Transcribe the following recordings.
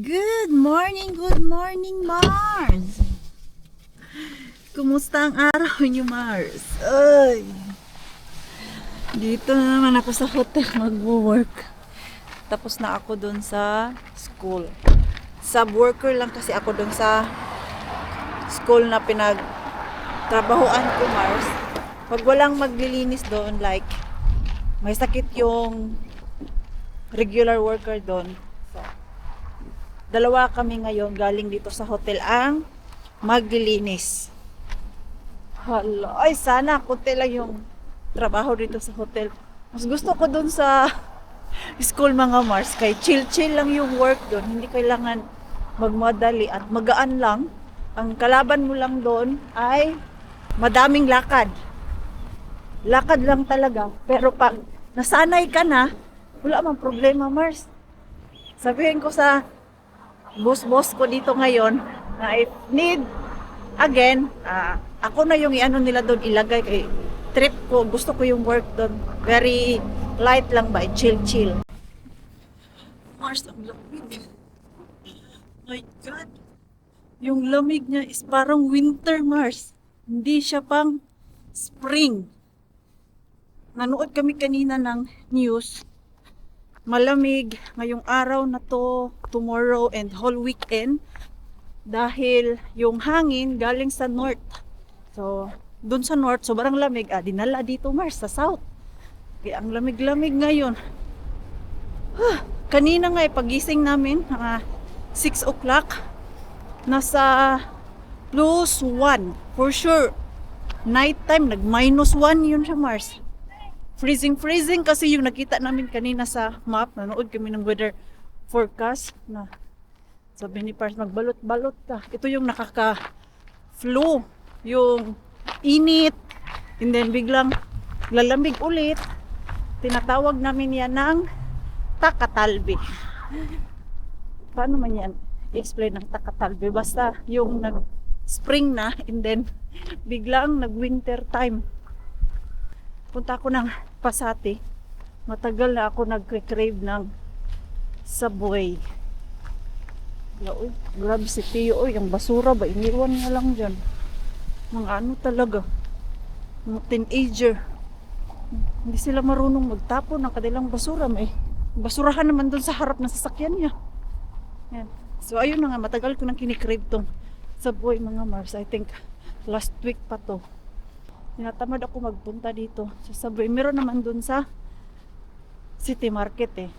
Good morning, Mars! Kumusta ang araw niyo, Mars? Ay! Dito na naman ako sa hotel mag-work. Tapos na ako dun sa school. Sub-worker lang kasi ako dun sa school na pinagtrabahoan ko, Mars. Pag walang maglilinis doon, like, may sakit yung regular worker doon. So, dalawa kami ngayon galing dito sa hotel ang maglilinis. Hala, ay sana konti lang yung trabaho dito sa hotel. Mas gusto ko dun sa school, mga Mars, kay chill-chill lang yung work doon. Hindi kailangan magmadali at magaan lang. Ang kalaban mo lang doon ay madaming lakad. Lakad lang talaga. Pero pag nasanay ka na, wala mang problema, Mars. Sabihin ko sa boss ko dito ngayon na if need again, ako na yung iano nila doon ilagay kay trip ko. Gusto ko yung work doon. Very light lang ba? Chill. Mars, ang lamig. My God. Yung lamig niya is parang winter, Mars. Hindi siya pang spring. Nanood kami kanina ng news. Malamig ngayong araw na to, tomorrow and whole weekend. Dahil yung hangin galing sa north. So, dun sa north, sobrang lamig. Dinala dito, Mars, sa south. Kaya ang lamig-lamig ngayon. Kanina nga, pagising namin, 6 o'clock, nasa plus 1. For sure, night time, nag-1 yun siya, Mars. Freezing kasi yung nakita namin kanina sa map. Nanood kami ng weather forecast na sabi ni Pars, magbalot-balot ka. Ito yung nakaka-flu, yung init, and then biglang lalamig ulit. Tinatawag namin yan ng takatalbe. Paano man yan i-explain ng takatalbe? Basta yung nag-spring na and then biglang nag-winter time. Punta ako ng Pasati. Matagal na ako nagre-crave ng Subway. Uy, grabe si Tio. Uy, ang basura ba? Iniwan nga lang dyan. Mga ano talaga. Mga teenager. Hindi sila marunong magtapon ng kanilang basura. May basurahan naman dun sa harap ng sasakyan niya. Yan. So, ayun na nga. Matagal ko nang kinikrave tong Subway, mga Mars. I think last week pa to. Tinatamad ako magpunta dito sa Subway. Meron naman dun sa City Market eh.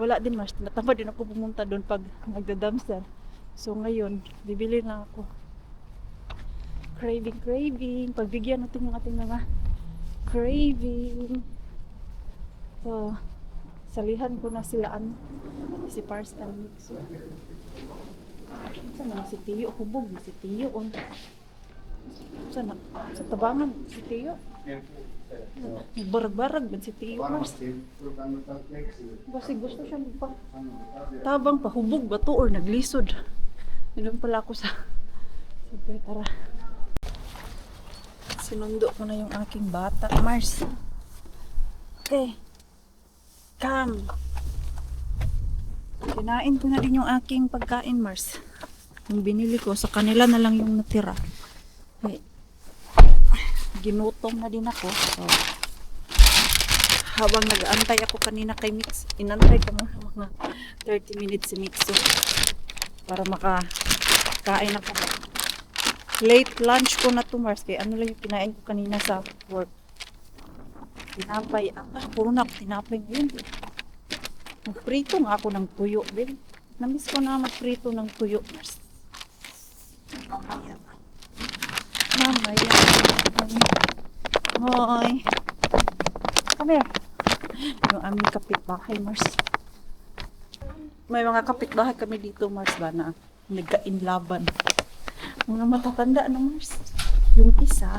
Wala din, Mars. Tinatamad din ako pumunta dun pag magda-dumpster. So ngayon, bibili na ako. Craving. Pagbigyan natin yung ating mga craving. So, salihan ko na sila si Pars and Mix. Saan na si Tio? Hubog na si Tio. Saan na? Sa tabangan si Tio? Barag-barag ba si Tio, Mars? Kasi gusto siya tabang pa, hubog ba to or naglisod? Yun pala ako sa sabi, tara. Sinundo ko na yung aking bata, Mars. Okay. Come. Kinain ko na din yung aking pagkain, Mars. Yung binili ko, sa kanila na lang yung natira. Okay. Ginutom na din ako. So, habang nag-aantay ako kanina kay Mix, inantay ko mga 30 minutes si Mix. So, para makakain ako. Late lunch ko na to, Mars. Kaya ano lang yung kinain ko kanina sa work. Tinapay. Puro na ako tinapay ngayon. Magprito nga ako ng tuyo, din. Namiss ko na magprito ng tuyo, Mars. Mamaya. Hoy. Come here. Yung aming kapitbahay, Mars. May mga kapitbahay kami dito, Mars, ba, na nagka-inlaban. Mga matatanda na, Mars. Yung isa,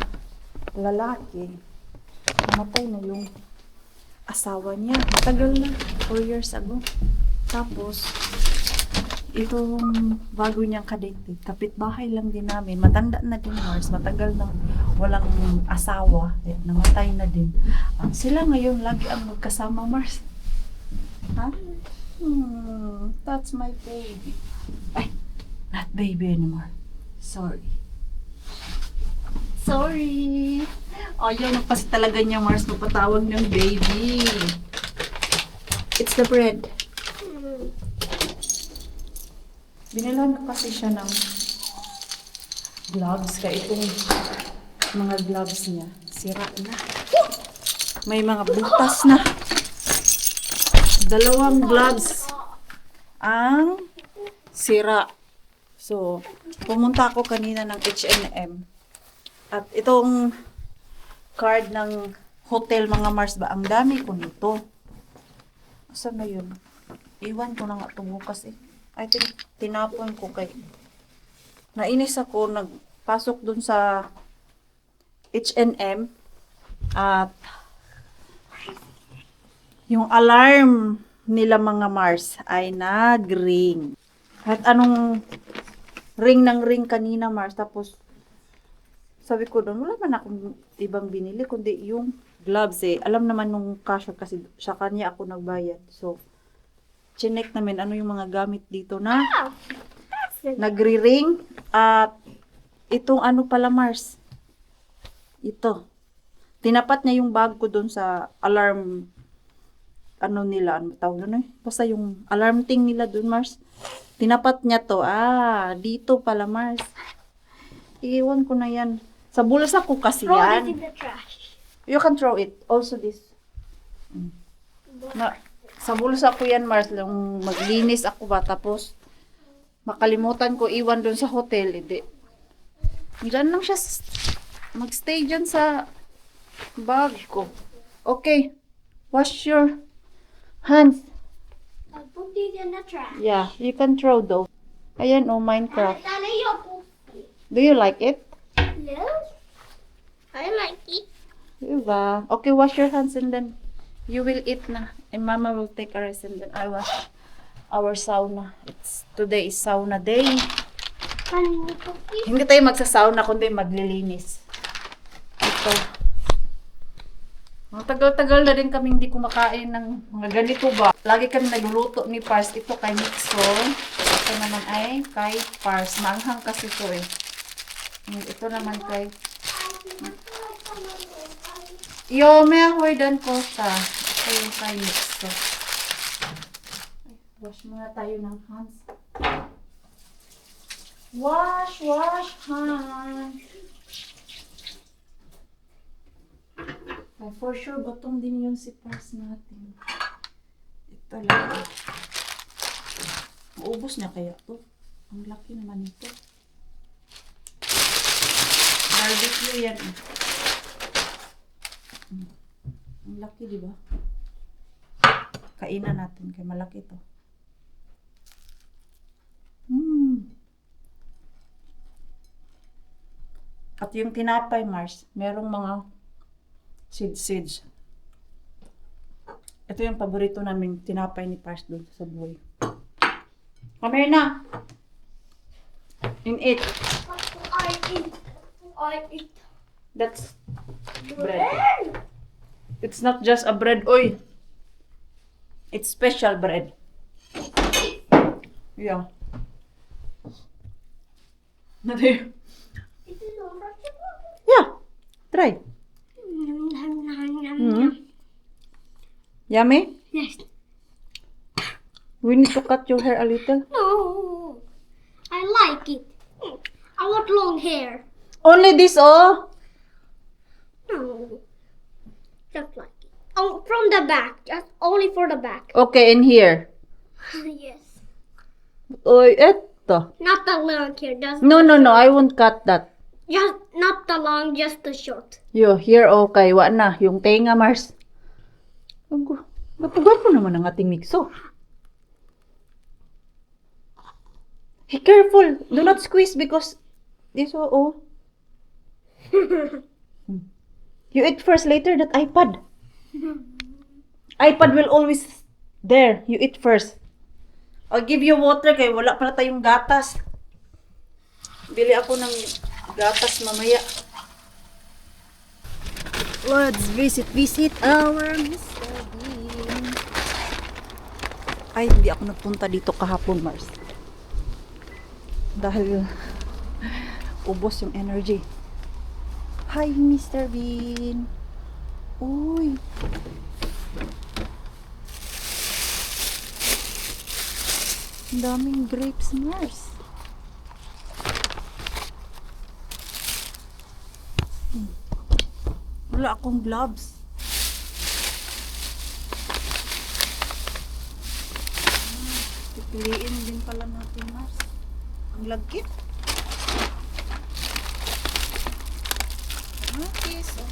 lalaki, namatay na yung asawa niya. Matagal na, 4 years ago. Tapos, itong bago niyang kadate, kapitbahay lang din namin. Matanda na din, Mars. Matagal na walang asawa. Namatay na din. Sila ngayon lagi ang magkasama, Mars. Ha? That's my baby. Ay, not baby anymore. Sorry. Sorry. Ayaw na kasi talaga niya, Mars, patawag ng baby. It's the bread. Binilan ko kasi siya ng gloves. Kaya itong mga gloves niya, sira na. May mga butas na. 2 gloves ang sira. So, pumunta ako kanina ng H&M. At itong card ng hotel, mga Mars ba, ang dami ko nito. Saan na yun? Iwan ko na nga ito bukas eh. I think tinapon ko kay... Nainis ako, nagpasok dun sa H&M at yung alarm nila, mga Mars, ay nag-ring. At anong ring ng ring kanina, Mars. Tapos sabi ko doon, wala man akong ibang binili kundi yung gloves eh. Alam naman nung cashier kasi sa kanya ako nagbayad. So, chinek namin ano yung mga gamit dito na nagri-ring. At itong ano pala, Mars. Ito. Tinapat niya yung bag ko doon sa alarm ano nila, ano tawag doon eh. Basta yung alarm thing nila doon, Mars. Tinapat niya to. Dito pala, Mars. Iiwan ko na yan. Sa bulsa ko kasi Throw yan. it in the trash. You can throw it. Also this. Sa bulsa ko yan, Mars. Yung maglinis ako ba. Tapos, makalimutan ko iwan dun sa hotel. Hindi. Diyan lang siya. Magstay dyan sa bag ko. Okay. Wash your hands. I put it in the trash. Yeah, you can throw though. Ayan, Minecraft. Dale, yo puse. Do you like it? No. I like it. Diba? Okay, wash your hands and then you will eat na. And Mama will take a rest and then I wash our sauna. Today is sauna day. Can you cookie? Hindi tayo magsasauna kundi maglilinis. Ito. Ang tagal-tagal na rin kaming hindi kumakain ng mga ganito ba. Lagi kami nagluluto ni Pars. Ito kay Mixo. Ito naman ay kay Pars. Maanghang kasi ito eh. Ito naman kay... Yo, may ahoy dan Costa. Ito yung kay Mixo. Wash muna tayo ng hands. Wash hands. Ay, for sure, gutom din yun si Pars natin. Ito lang. Maubos niya kaya to. Ang laki naman ito. Barbecue yan. Ang laki, di ba? Kainan natin kay malaki to. At yung tinapay, Mars, merong mga seeds. Ito yung paborito naming tinapay ni Pars doon sa buhay. Come here na. In it. I eat. That's bread. It's not just a bread, oy. It's special bread. Yeah. Nadir. Yeah. Try. Yummy? Yes. We need to cut your hair a little. No. I like it. I want long hair. Only this, oh. No. Just like it. Oh, from the back. Just only for the back. Okay, in here. Yes. Oy, eto. Not the long hair. Just No, I won't cut that. just not the long, just the short. Yo, here, okay. Wa na. Yung tenga, Mars. Gapugan mo naman ang ating mixo. Hey, careful. Do not squeeze because this, oh. You eat first, later that iPad. iPad will always there. You eat first. I'll give you water kay wala pala tayong gatas. Bili ako ng gatas mamaya. Let's visit our Mr. Bean. Ay, hindi ako nagpunta dito kahapon, Mars. Dahil ubos yung energy. Hi, Mr. Bean. Uy. Ang daming grapes, Mars. Wala akong gloves. Pipiliin din pala natin, Mars. Ang lagkit. Okay, pa.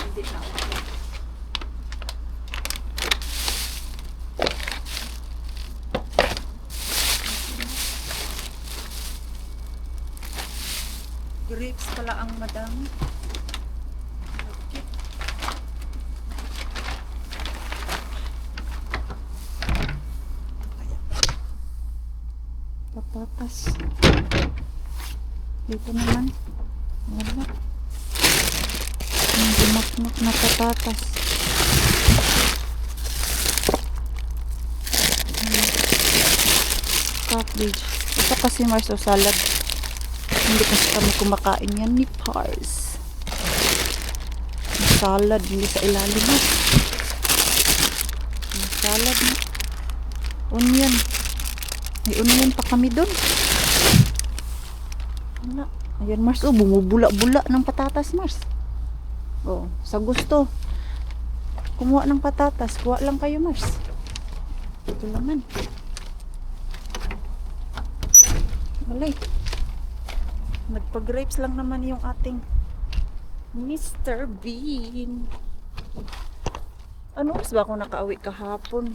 Hindi na ako. Grapes pala ang madami. Patatas. Dito naman. Wala. Ang dumakmak na patatas. Cabbage. Ito kasi marso salad. Hindi kasi kami kumakain yan ni Pars. Salad, hindi sa ilalim mo. Salad na. Onion. May onion pa kami doon. Wala. Ayan, Mars. Oh, bumubula-bula ng patatas, Mars. Oh, sa gusto. Kumuha ng patatas. Kuha lang kayo, Mars. Ito naman. Walay. Nagpa-grapes lang naman yung ating Mr. Bean. Ano ba ako nakauwi kahapon?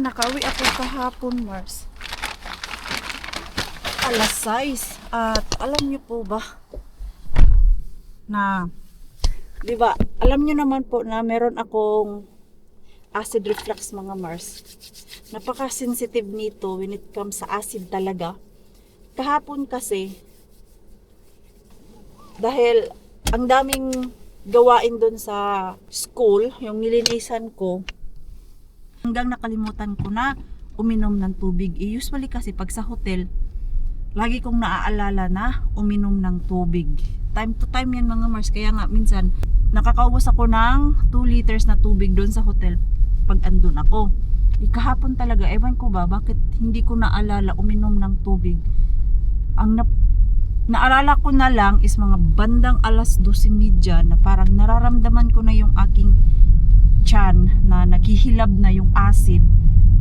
Nakauwi ako kahapon, Mars. Alas 6. At alam niyo po ba na, di ba, alam niyo naman po na meron akong acid reflux, mga Mars. Napaka-sensitive nito when it comes sa acid talaga. Kahapon kasi, dahil ang daming gawain doon sa school, yung nilinisan ko, hanggang nakalimutan ko na uminom ng tubig. Usually kasi pag sa hotel, lagi kong naaalala na uminom ng tubig. Time to time yan, mga Mars. Kaya nga minsan, nakakaubos ako ng 2 liters na tubig doon sa hotel pag andun ako. Kahapon talaga, ewan ko ba, bakit hindi ko naalala uminom ng tubig. Ang naalala ko na lang is mga bandang alas 12:30 na parang nararamdaman ko na yung aking tiyan na naghihilab na yung acid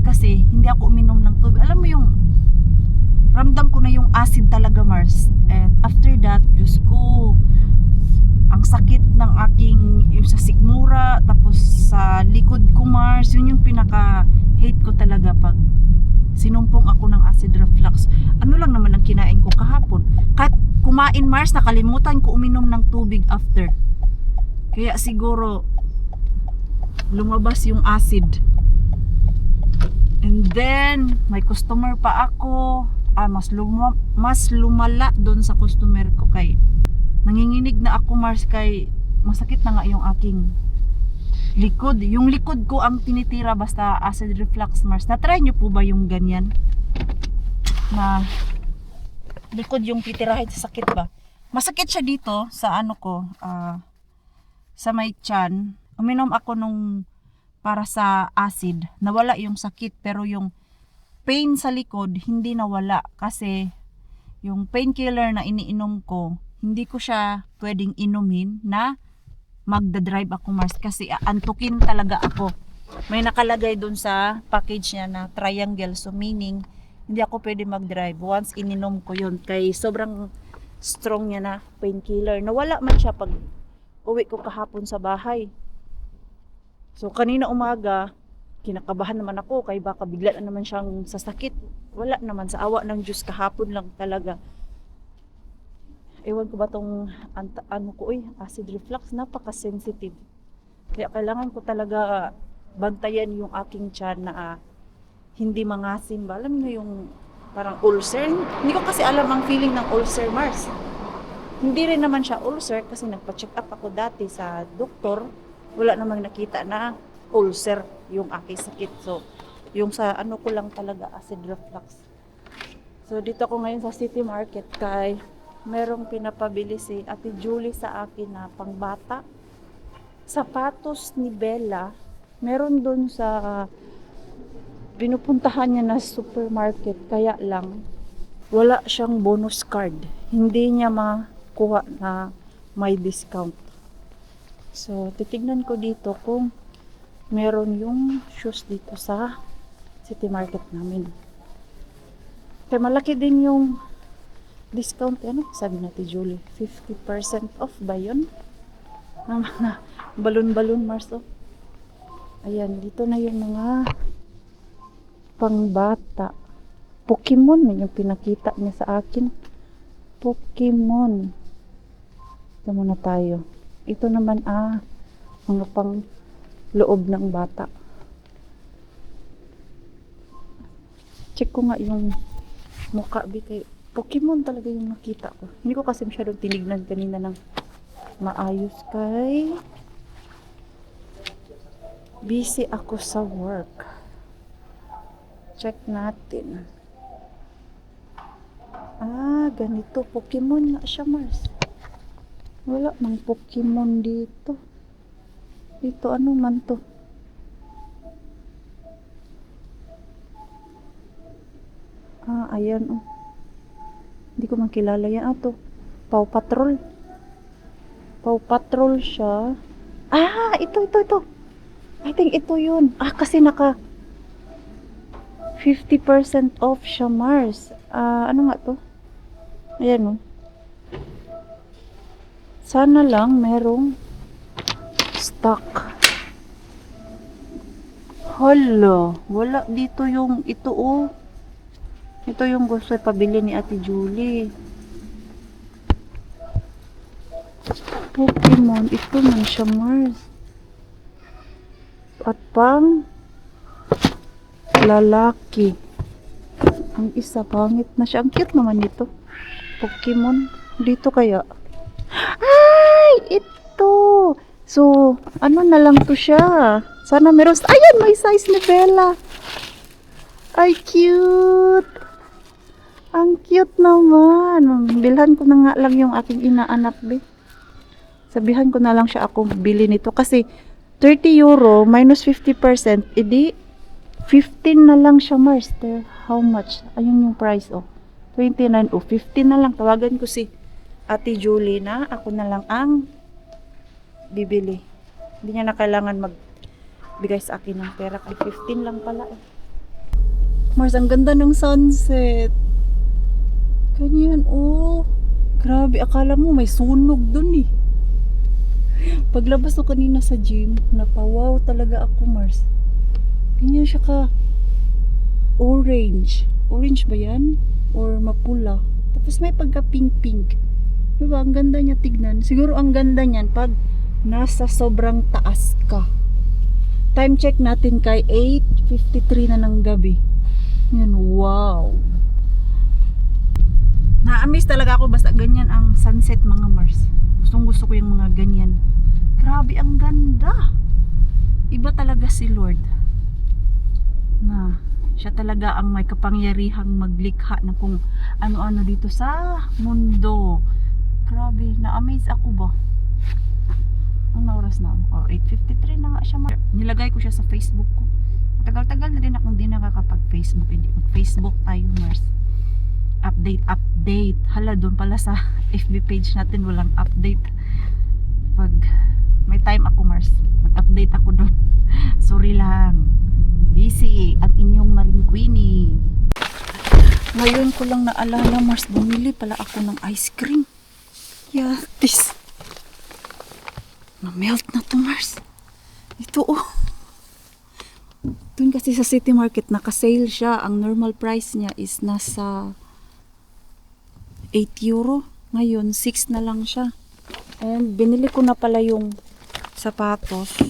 kasi hindi ako uminom ng tubig. Alam mo yung ramdam ko na yung acid talaga, Mars. And after that, Diyos ko, ang sakit ng aking yung sa sikmura, tapos sa likod ko, Mars. Yun yung pinaka-hate ko talaga pag sinumpong ako ng acid reflux. Ano lang naman ang kinain ko kahapon. Kahit kumain, Mars, nakalimutan ko uminom ng tubig after. Kaya siguro lumabas yung acid. And then may customer pa ako. Mas lumala doon sa customer ko kay nanginginig na ako, Mars, kay masakit na nga yung aking likod. Yung likod ko ang tinitira basta acid reflux, Mars. Na-try nyo po ba yung ganyan? Na likod yung titirahin sa sakit ba? Masakit siya dito sa ano ko, sa may tiyan. Uminom ako nung para sa acid. Nawala yung sakit pero yung pain sa likod hindi nawala kasi yung painkiller na iniinom ko, hindi ko siya pwedeng inumin na magdadrive ako, Mars, kasi antukin talaga ako. May nakalagay dun sa package niya na triangle, so meaning hindi ako pwede magdrive once ininom ko yun kay sobrang strong niya na painkiller. Nawala man siya pag uwi ko kahapon sa bahay. So kanina umaga kinakabahan naman ako kay baka bigla na naman siyang sasakit. Wala naman, sa awa ng Diyos kahapon lang talaga. Ewan ko ba tong acid reflux, napaka-sensitive. Kaya kailangan ko talaga bantayan yung aking tiyan na hindi mangasim ba. Alam niyo yung parang ulcer. Hindi ko kasi alam ang feeling ng ulcer, Mars. Hindi rin naman siya ulcer kasi nagpa-check up ako dati sa doktor. Wala namang nakita na ulcer yung aking sakit. So, yung sa ano ko lang talaga, acid reflux. So, dito ako ngayon sa City Market kay merong pinapabili si Ate Julie sa akin na pangbata. Sapatos ni Bella, meron doon sa pinupuntahan niya na supermarket, kaya lang wala siyang bonus card. Hindi niya makuha na may discount. So, titignan ko dito kung meron yung shoes dito sa City Market namin. Kaya malaki din yung discount. Ano? Sabi natin Julie, 50% off ba yun? Ng mga balon-balon, Mars. Oh. Ayan, dito na yung mga pangbata. Pokemon, yun yung pinakita niya sa akin. Pokemon. Ito muna tayo. Ito naman, mga pang loob ng bata. Check ko nga yung mukha, kay Pokemon talaga yung nakita ko. Hindi ko kasi masyadong tinignan kanina ng maayos kay busy ako sa work. Check natin. Ganito. Pokemon nga siya, Mars. Wala mang Pokemon dito. Dito, ano man to? Ayan, oh. Hindi ko man kilala yan. To. Paw Patrol. Paw Patrol siya. Ito. I think ito yun. Kasi naka 50% off siya, Mars. Ano nga to? Ayan, oh. Sana lang merong stock. Hala, wala dito yung ito, oh. Ito yung gusto pabili ni Ate Julie. Pokemon, ito man siya, Mars. At pang lalaki. Ang isa, pangit na siya. Ang cute naman nito. Pokemon. Dito kaya. Ito. So, ano na lang to siya. Sana meron. Ayan, may size ni Bella. Ay, cute. Ang cute naman. Bilhan ko na nga lang yung aking inaanak, Sabihan ko na lang siya ako bili nito. Kasi, 30 euro minus 50%, edi 15 na lang siya, Mars. How much? Ayun yung price, 29, 15 na lang. Tawagan ko si Ate Julie na ako na lang ang bibili. Hindi niya na kailangan magbigay sa akin ng pera. Kay 15 lang pala, Mars, ang ganda ng sunset. Ganyan, grabe, akala mo may sunog dun, Paglabas ko kanina sa gym, napawaw talaga ako, Mars. Ganyan siya ka orange. Orange ba yan? Or mapula. Tapos may pagka pink-pink. Diba? Ang ganda niya tignan. Siguro ang ganda niyan pag nasa sobrang taas ka. Time check natin kay 8:53 na ng gabi. Yan, wow. Na-amaze talaga ako basta ganyan ang sunset, mga Mars. Gustong gusto ko yung mga ganyan. Grabe, ang ganda. Iba talaga si Lord. Na siya talaga ang may kapangyarihang maglikha na kung ano-ano dito sa mundo. Grabe, na-amaze ako ba? Anong oras na? 8:53 na nga siya. Nilagay ko siya sa Facebook ko. Tagal-tagal na din akong di nakakapag-Facebook. Mag-Facebook tayo, Mars. Update. Hala, doon pala sa FB page natin walang update. Pag may time ako, Mars, mag-update ako doon. Sorry lang. Busy ang inyong Maring Queenie. Ngayon ko lang naalala, Mars, bumili pala ako ng ice cream. Yeah, this. Na-melt na to, Mars. Ito, Doon kasi sa City Market, naka-sale siya. Ang normal price niya is nasa 8 euro. Ngayon, 6 na lang siya. And binili ko na pala yung sapatos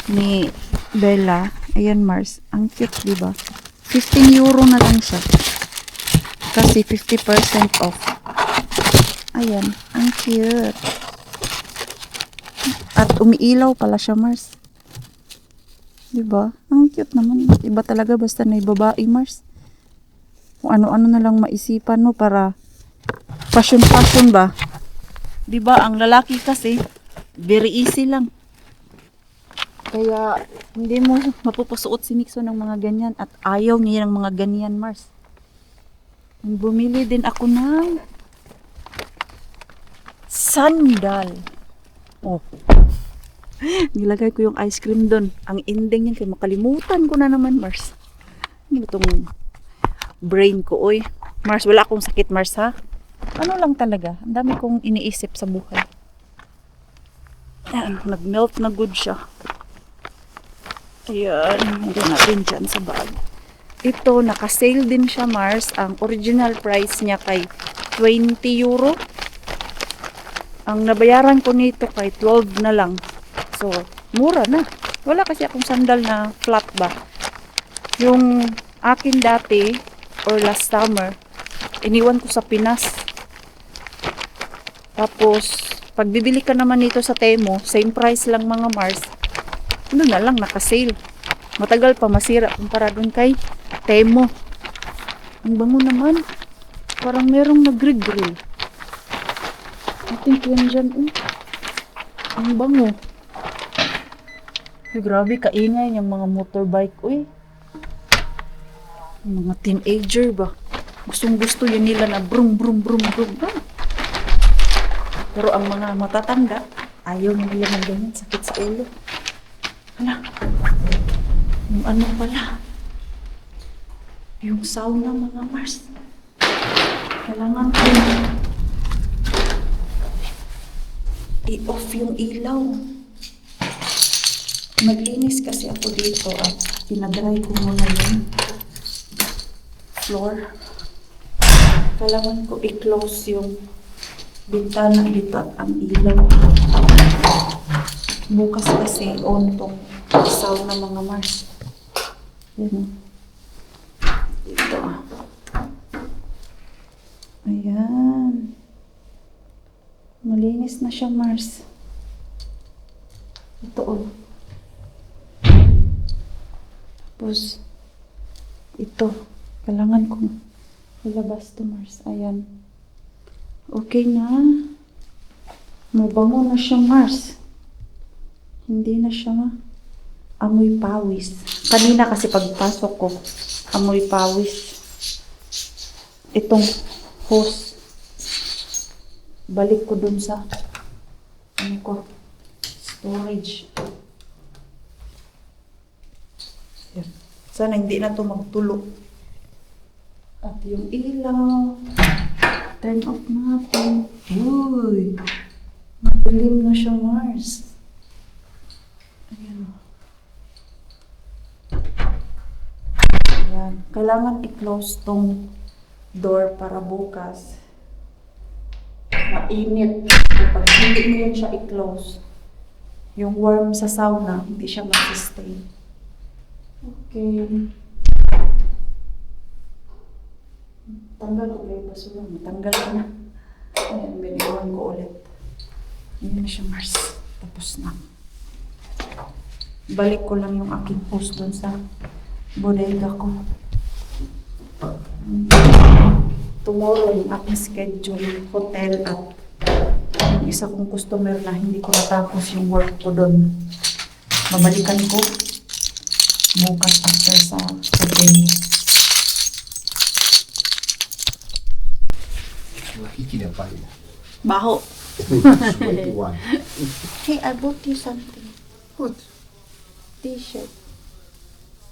ni Bella. Ayan, Mars. Ang cute, diba? 15 euro na lang siya. Kasi 50% off. Ayan, ang cute. At umiilaw pala siya, Mars. Diba? Ang cute naman. Iba talaga basta na babae, Mars. Kung ano-ano na lang maisipan mo para fashion ba? Diba? Ang lalaki kasi, very easy lang. Kaya, hindi mo mapupusuot si Nixon ng mga ganyan. At ayaw niya ng mga ganyan, Mars. Bumili din ako ng sandal. Oh. Nilagay ko yung ice cream doon. Ang ending yan, kaya makalimutan ko na naman, Mars. Ano itong brain ko, oy. Mars, wala akong sakit, Mars, ha? Ano lang talaga. Ang dami kong iniisip sa buhay. Ayan, nag-melt na good siya. Ayan, hindi natin dyan sa bag. Ito, naka-sale din siya, Mars. Ang original price niya kay 20 euro. Ang nabayaran ko nito kay 12 na lang. So, mura na. Wala kasi akong sandal na flat ba. Yung akin dati, or last summer, iniwan ko sa Pinas. Tapos, pag bibili ka naman nito sa Temo, same price lang mga Mars. Ano na lang, naka-sale. Matagal pa masira kumpara dun kay Temo. Ang bango naman. Parang merong nag-grill. I think yan dyan. Ang bango. Ay, grabe, kaingay yung mga motorbike. Uy. Yung mga teenager ba? Gustong-gusto yun nila na brum, brum, brum, brum. Ah. Pero ang mga matatanda, ayaw nila ng ganyan. Sakit sa ulo. Hala. Yung ano pala. Yung sauna, mga Mars. Kailangan ko i-off yung ilaw. Maglinis kasi ako dito at pinadry ko muna yung floor. Kailangan ko i-close yung bintana dito at ang ilaw. Bukas kasi on tong sauna, mga Mars. Yan. Dito. Ayan. Malinis na siya, Mars. Ito, oh. Tapos, ito. Kailangan kong ilabas to, Mars. Ayan. Okay na. Mabango na siya, Mars. Hindi na siya amoy pawis. Kanina kasi pagpasok ko, amoy pawis. Itong hose. Balik ko dun sa ano ko, storage. Yan. Sana hindi na to magtulo. At yung ilaw, turn off natin. Uy! Madilim na siya, Mars. Ayan. Ayan. Kailangan i-close tong door para bukas. Mainit. Kapag hindi mo yun siya i-close, yung warm sa sauna, hindi siya mag-stay. Okay. Tanggal ko yung basura. Matanggal ko na. Ayan, biniwan ko ulit. Ayan na siya, Mars. Tapos na. Balik ko lang yung aking post doon sa bodega ko. Tomorrow, yung aking schedule, hotel at yung isa kong customer na hindi ko natapos yung work ko doon. Babalikan ko bukas after sa hotel. Baho. 21. Hey, I bought you something. What? T-shirt.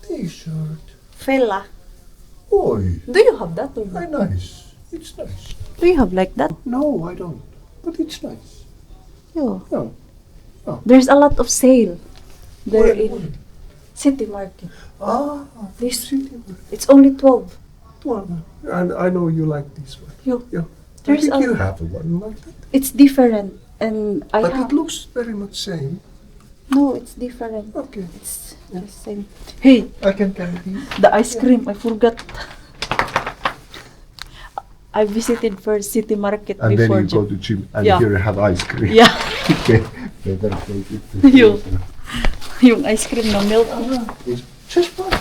T-shirt. Fella. Boy, Do you have that or very not? nice. It's nice. Do you have like that? No, I don't. But it's nice. Yeah. No. There's a lot of sale there Where- in City Market. Ah, This- city. It's only 12. One. And I know you like this one. You. Yeah. There's I think a- you have a one like that. It's different, and I But have. it looks very much same. No, it's different. Okay. It's the same. Hey, I can carry these. the ice cream. I forgot. I visited first City Market And then before. you go to gym and Yeah. here have ice cream. Yeah, Okay, better take it. Yung- yung ice cream na milk. It's just fine.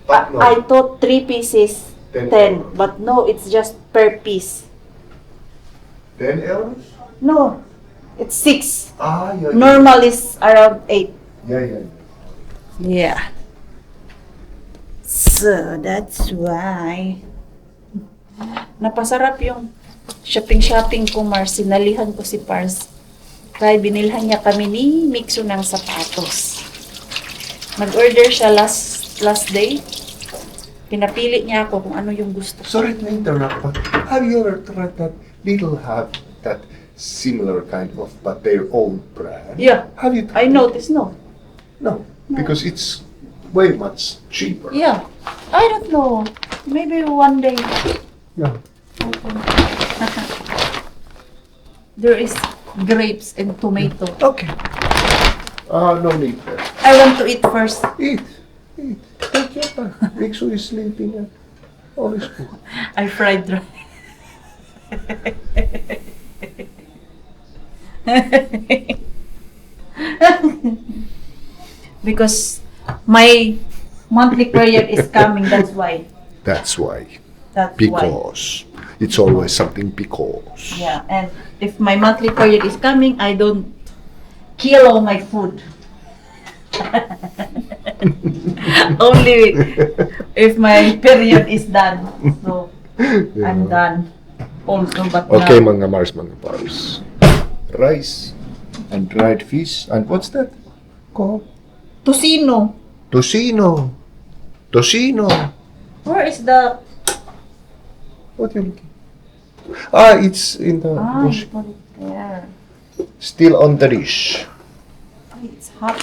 But no, I thought 3 pieces, 10 10, but no, it's just per piece. 10 euros? No, it's 6. Ah, yeah. Normal is around 8. Yeah. Yeah. So, that's why. Napasarap yung shopping ko, Mars. Sinalihan ko si Pars. Kaya binilhan niya kami ni Mixo ng sapatos. Nag-order siya last day. Pinapili niya ako kung ano yung gusto. Sorry to interrupt, but have you ever tried that Lidl have that similar kind of, but their own brand? Yeah, Have you I tried noticed, no. No, because it's way much cheaper. Yeah, I don't know. Maybe one day. Yeah. There is grapes and tomato. Okay. No need there. I want to eat first. Eat. Take your time. Mixo is sleeping and all is good. I fried rice. Because my monthly period is coming, that's why. That's why. That's why. Because. It's always something because. Yeah, and if my monthly period is coming, I don't kill all my food. Only if my period is done. So I'm done. Also, but Okay, now, mga Mars. Rice and dried fish. And what's that called? Tocino. Tocino. Where is the What you looking? Ah, it's in the you bush. put it there. Still on the dish. Ay, it's hot.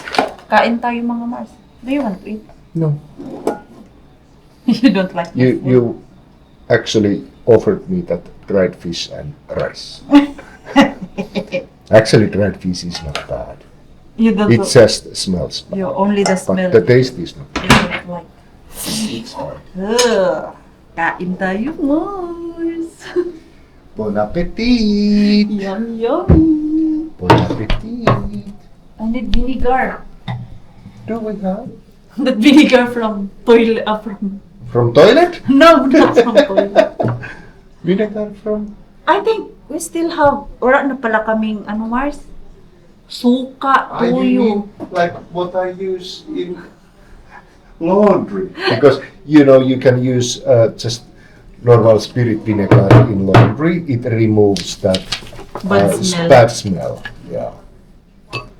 Kain tayo mga Mars. Do you want to eat? No. You don't like my food? You actually offered me that dried fish and rice. Actually, dried fish is not bad. You don't It just smells bad. you only the smell. But the taste is not You don't like. It's hard. Ugh. Kain tayo, Mars. Bon appetit! Yum, yum. Bon appetit! I need vinegar. Do we have? That vinegar from toilet, From toilet? no, not from toilet. Vinegar from? I think we still have, wala na pala kaming, ano Mars? Suka, You tuyo. mean like what I use in laundry? Because, you know, you can use just normal spirit vinegar in laundry. It removes that Bad smell. bad smell. Yeah.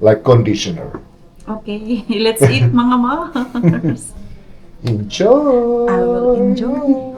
Like conditioner. Okay, let's eat mga Mars. Enjoy! I will enjoy.